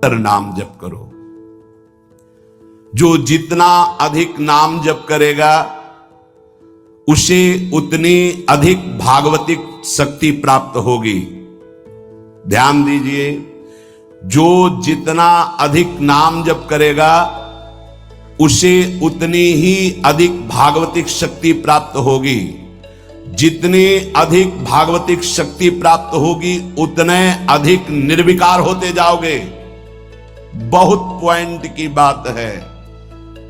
नाम जप करो। जो जितना अधिक नाम जप करेगा उसे उतनी अधिक भागवतिक शक्ति प्राप्त होगी। ध्यान दीजिए, जो जितना अधिक नाम जप करेगा उसे उतनी ही अधिक भागवतिक शक्ति प्राप्त होगी। जितनी अधिक भागवतिक शक्ति प्राप्त होगी उतने अधिक निर्विकार होते जाओगे। बहुत पॉइंट की बात है।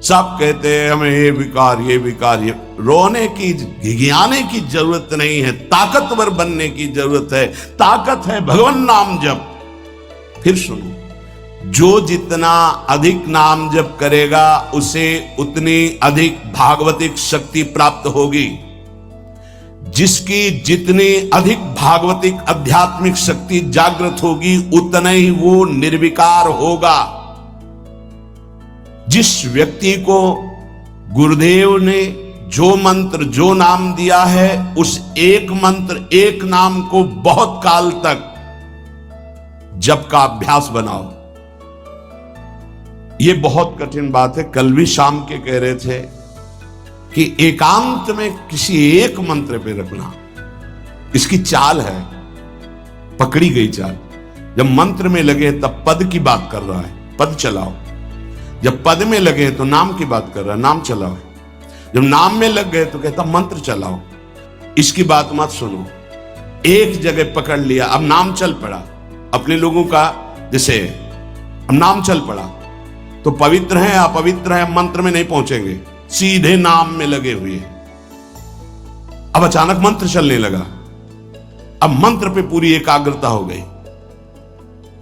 सब कहते हैं हमें ये विकार ये विकार, ये रोने की घिघियाने की जरूरत नहीं है, ताकतवर बनने की जरूरत है। ताकत है भगवान नाम जप। फिर सुनो, जो जितना अधिक नाम जप करेगा उसे उतनी अधिक भागवतिक शक्ति प्राप्त होगी। जिसकी जितनी अधिक भागवतिक आध्यात्मिक शक्ति जागृत होगी उतना ही वो निर्विकार होगा। जिस व्यक्ति को गुरुदेव ने जो मंत्र जो नाम दिया है उस एक मंत्र एक नाम को बहुत काल तक जप का अभ्यास बनाओ। ये बहुत कठिन बात है। कल भी शाम के कह रहे थे कि एकांत में किसी एक मंत्र पे रखना, इसकी चाल है, पकड़ी गई चाल। जब मंत्र में लगे तब पद की बात कर रहा है, पद चलाओ। जब पद में लगे तो नाम की बात कर रहा है, नाम चलाओ। जब नाम में लग गए तो कहता मंत्र चलाओ। इसकी बात मत सुनो। एक जगह पकड़ लिया, अब नाम चल पड़ा। अपने लोगों का जैसे अब नाम चल पड़ा तो पवित्र है अपवित्र है मंत्र में नहीं पहुंचेंगे, सीधे नाम में लगे हुए। अब अचानक मंत्र चलने लगा, अब मंत्र पे पूरी एकाग्रता हो गई।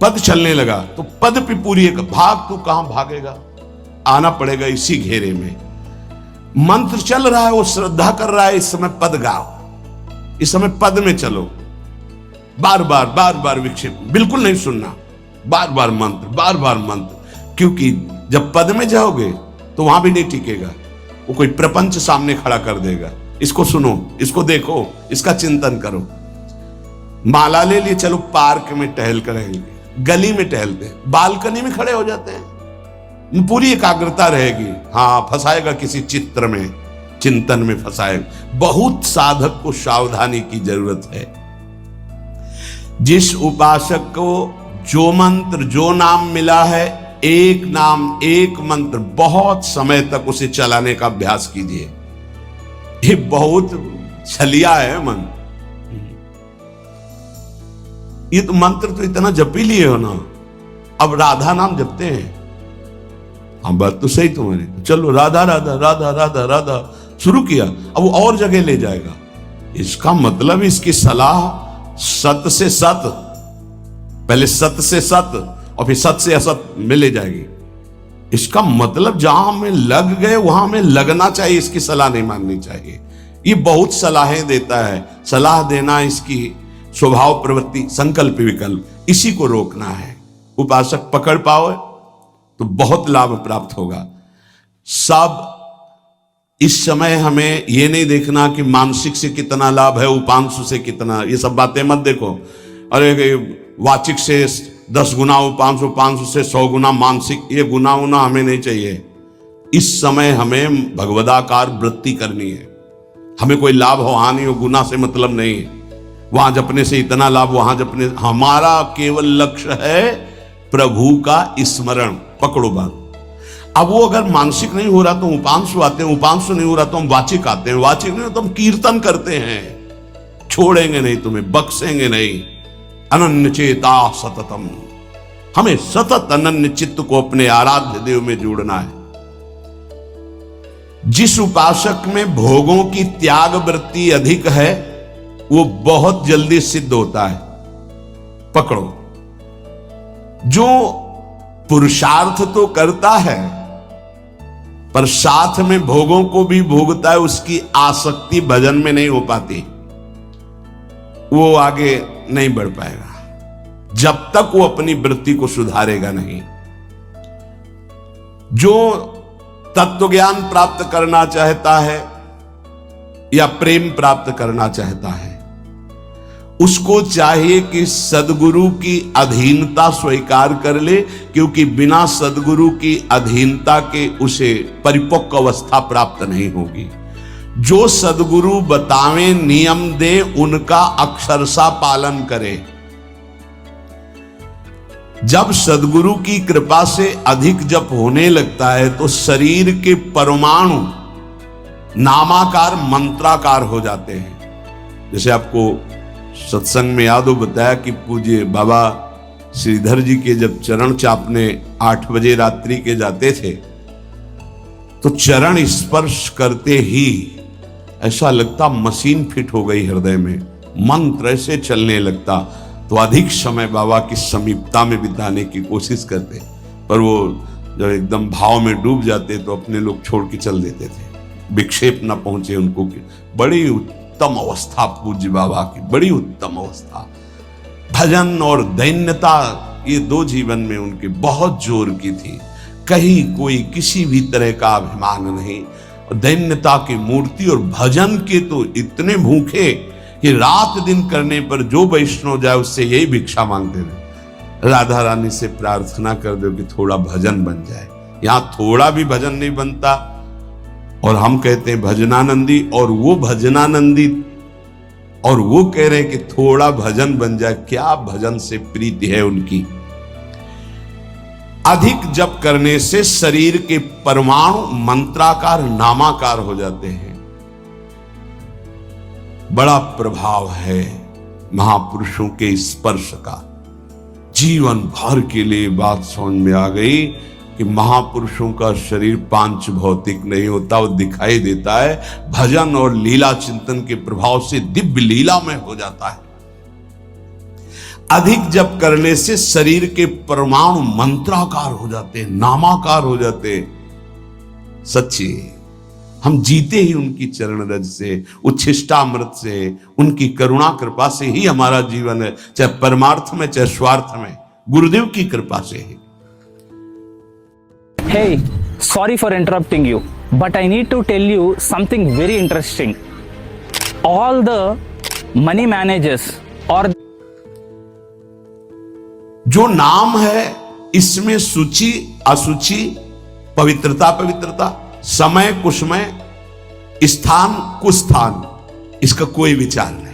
पद चलने लगा तो पद पे पूरी एक भाग, तो कहां भागेगा, आना पड़ेगा इसी घेरे में। मंत्र चल रहा है, वो श्रद्धा कर रहा है, इस समय पद गाओ, इस समय पद में चलो। बार बार विक्षेप बिल्कुल नहीं सुनना, बार बार मंत्र। क्योंकि जब पद में जाओगे तो वहां भी नहीं टिकेगा, वो कोई प्रपंच सामने खड़ा कर देगा। इसको सुनो, इसको देखो, इसका चिंतन करो। माला ले लिए, चलो पार्क में टहल कर रहेंगे, गली में टहलते हैं, बालकनी में खड़े हो जाते हैं, पूरी एकाग्रता रहेगी। हाँ, फंसाएगा किसी चित्र में, चिंतन में फंसाएगा। बहुत साधक को सावधानी की जरूरत है। जिस उपासक को जो मंत्र जो नाम मिला है, एक नाम एक मंत्र बहुत समय तक उसे चलाने का अभ्यास कीजिए। ये बहुत छलिया है मन। ये तो मंत्र तो इतना जप ही लिए हो ना, अब राधा नाम जपते हैं। हाँ, बात तो सही तुम्हारी। चलो राधा राधा राधा राधा राधा शुरू किया, अब वो और जगह ले जाएगा। इसका मतलब इसकी सलाह सत से सत, पहले सत से सत और फिर सत से असत में ले जाएगी। इसका मतलब जहां हमें लग गए वहां हमें लगना चाहिए, इसकी सलाह नहीं माननी चाहिए। ये बहुत सलाहें देता है, सलाह देना इसकी स्वभाव प्रवृत्ति संकल्प विकल्प, इसी को रोकना है। उपासक पकड़ पाओ तो बहुत लाभ प्राप्त होगा। सब इस समय हमें यह नहीं देखना कि मानसिक से कितना लाभ है, उपांशु से कितना, ये सब बातें मत देखो। अरे वाचिक से 10 गुना उपांशु, उपांशु से 100 गुना मानसिक, ये गुना उना हमें नहीं चाहिए। इस समय हमें भगवदाकार वृत्ति करनी है। हमें कोई लाभ हो हानि हो, गुना से मतलब नहीं है। वहां जपने से इतना लाभ, वहां जपने, हमारा केवल लक्ष्य है प्रभु का स्मरण। पकड़ो बात। अब वो अगर मानसिक नहीं हो रहा तो उपांशु आते हैं, उपांशु नहीं हो रहा तो हम वाचिक आते हैं, वाचिक नहीं हो तो हम कीर्तन करते हैं। छोड़ेंगे नहीं तुम्हें, बख्शेंगे नहीं। अनन्य चेता सततम, हमें सतत अनन्य चित्त को अपने आराध्य देव में जोड़ना है। जिस उपासक में भोगों की त्याग वृत्ति अधिक है वो बहुत जल्दी सिद्ध होता है। पकड़ो, जो पुरुषार्थ तो करता है पर साथ में भोगों को भी भोगता है, उसकी आसक्ति भजन में नहीं हो पाती, वो आगे नहीं बढ़ पाएगा जब तक वो अपनी वृत्ति को सुधारेगा नहीं। जो तत्व ज्ञान प्राप्त करना चाहता है या प्रेम प्राप्त करना चाहता है, उसको चाहिए कि सदगुरु की अधीनता स्वीकार कर ले, क्योंकि बिना सदगुरु की अधीनता के उसे परिपक्व अवस्था प्राप्त नहीं होगी। जो सदगुरु बतावे, नियम दे, उनका अक्षरशः पालन करे। जब सदगुरु की कृपा से अधिक जप होने लगता है तो शरीर के परमाणु नामाकार मंत्राकार हो जाते हैं। जैसे आपको सत्संग में याद हो बताया कि पूज्य बाबा श्रीधर जी के जब चरण चापने 8 बजे रात्रि के जाते थे तो चरण स्पर्श करते ही ऐसा लगता मशीन फिट हो गई हृदय में, मंत्र ऐसे चलने लगता। तो अधिक समय बाबा की समीपता में बिताने की कोशिश करते, पर वो जब एकदम भाव में डूब जाते तो अपने लोग छोड़ के चल देते थे, विक्षेप न पहुंचे उनको। बड़ी उत्तम अवस्था पूज्य बाबा की, बड़ी उत्तम अवस्था। भजन और दैन्यता ये 2 जीवन में उनके बहुत जोर की थी। कहीं कोई किसी भी तरह का अभिमान नहीं, दैन्यता की मूर्ति। और भजन के तो इतने भूखे कि रात दिन करने पर जो वैष्णव जाए उससे यही भिक्षा मांगते रहे, राधा रानी से प्रार्थना कर दो कि थोड़ा भजन बन जाए। यहां थोड़ा भी भजन नहीं बनता और हम कहते हैं भजनानंदी, और वो भजनानंदी और वो कह रहे हैं कि थोड़ा भजन बन जाए। क्या भजन से प्रीति है उनकी। अधिक जप करने से शरीर के परमाणु मंत्राकार नामाकार हो जाते हैं। बड़ा प्रभाव है महापुरुषों के स्पर्श का। जीवन भर के लिए बात समझ में आ गई कि महापुरुषों का शरीर पांच भौतिक नहीं होता, वो दिखाई देता है भजन और लीला चिंतन के प्रभाव से दिव्य लीला में हो जाता है। अधिक जप करने से शरीर के परमाणु मंत्राकार हो जाते हैं, नामाकार हो जाते हैं। सच्ची हम जीते ही उनकी चरण रज से, उच्छिष्टामृत से, उनकी करुणा कृपा से ही हमारा जीवन है, चाहे परमार्थ में चाहे स्वार्थ में, गुरुदेव की कृपा से ही। Hey, sorry for interrupting you, but I need to tell you something very interesting. All the money managers or जो नाम है इसमें सूची असुचि, पवित्रता पवित्रता, समय कुसमय, स्थान कुस्थान, इसका कोई विचार नहीं।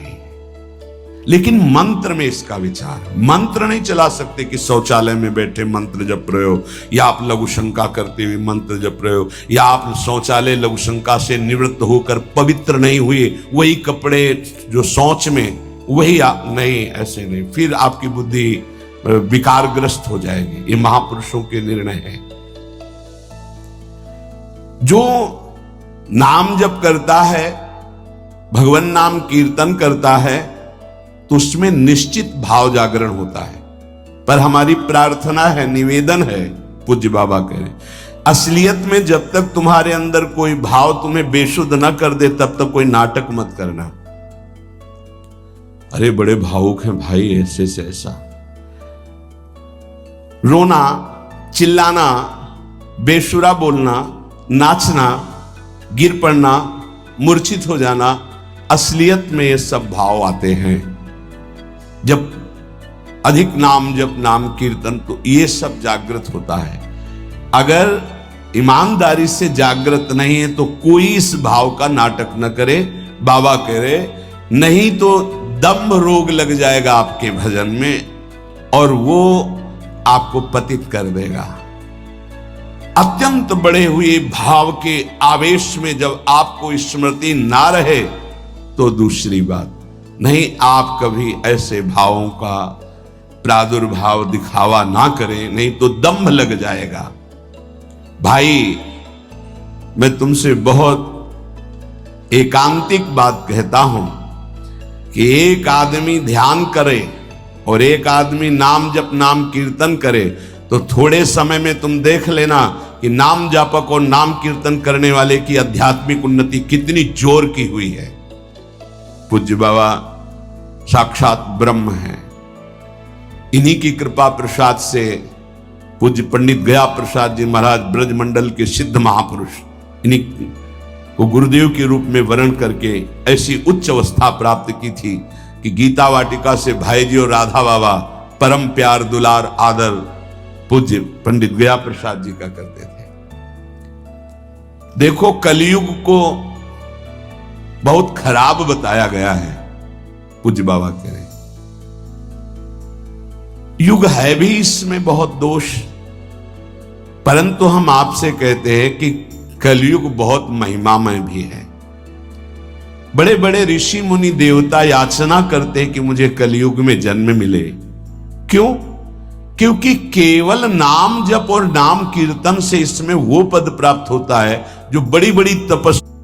लेकिन मंत्र में इसका विचार। मंत्र नहीं चला सकते कि शौचालय में बैठे मंत्र जप रहे हो, या आप लघु शंका करते हुए मंत्र जप रहे हो, या आप शौचालय लघु शंका से निवृत्त होकर पवित्र नहीं हुए, वही कपड़े जो शौच में वही आप नहीं, ऐसे नहीं, फिर आपकी बुद्धि विकारग्रस्त हो जाएगी। ये महापुरुषों के निर्णय है। जो नाम जप करता है, भगवान नाम कीर्तन करता है, तो उसमें निश्चित भाव जागरण होता है। पर हमारी प्रार्थना है, निवेदन है, पूज्य बाबा कह रहे, असलियत में जब तक तुम्हारे अंदर कोई भाव तुम्हें बेशुद्ध न कर दे तब तक कोई नाटक मत करना। अरे बड़े भावुक हैं भाई, ऐसे से ऐसा रोना, चिल्लाना, बेसुरा बोलना, नाचना, गिर पड़ना, मूर्छित हो जाना, असलियत में ये सब भाव आते हैं। जब अधिक नाम जप, नाम कीर्तन, तो ये सब जागृत होता है। अगर ईमानदारी से जागृत नहीं है तो कोई इस भाव का नाटक न करे। बाबा कह रहे, नहीं तो दम्भ रोग लग जाएगा आपके भजन में और वो आपको पतित कर देगा। अत्यंत बड़े हुए भाव के आवेश में जब आपको स्मृति ना रहे तो दूसरी बात नहीं, आप कभी ऐसे भावों का प्रादुर्भाव दिखावा ना करें, नहीं तो दम्भ लग जाएगा। भाई मैं तुमसे बहुत एकांतिक बात कहता हूं कि एक आदमी ध्यान करे और एक आदमी नाम जप, नाम कीर्तन करे, तो थोड़े समय में तुम देख लेना कि नाम जापक और नाम कीर्तन करने वाले की आध्यात्मिक उन्नति कितनी जोर की हुई है। पूज्य बाबा साक्षात ब्रह्म हैं। इन्हीं की कृपा प्रसाद से पूज्य पंडित गया प्रसाद जी महाराज ब्रजमंडल के सिद्ध महापुरुष, इन्हीं को गुरुदेव के रूप में वर्ण करके ऐसी उच्च अवस्था प्राप्त की थी कि गीता वाटिका से भाई जी और राधा बाबा परम प्यार दुलार आदर पूज्य पंडित गया प्रसाद जी का करते थे। देखो कलयुग को बहुत खराब बताया गया है, पूज्य बाबा कह रहे युग है भी इसमें बहुत दोष, परंतु हम आपसे कहते हैं कि कलयुग बहुत महिमामय भी है। बड़े बड़े ऋषि मुनि देवता याचना करते हैं कि मुझे कलयुग में जन्म मिले। क्यों? क्योंकि केवल नाम जप और नाम कीर्तन से इसमें वो पद प्राप्त होता है जो बड़ी बड़ी तपस्या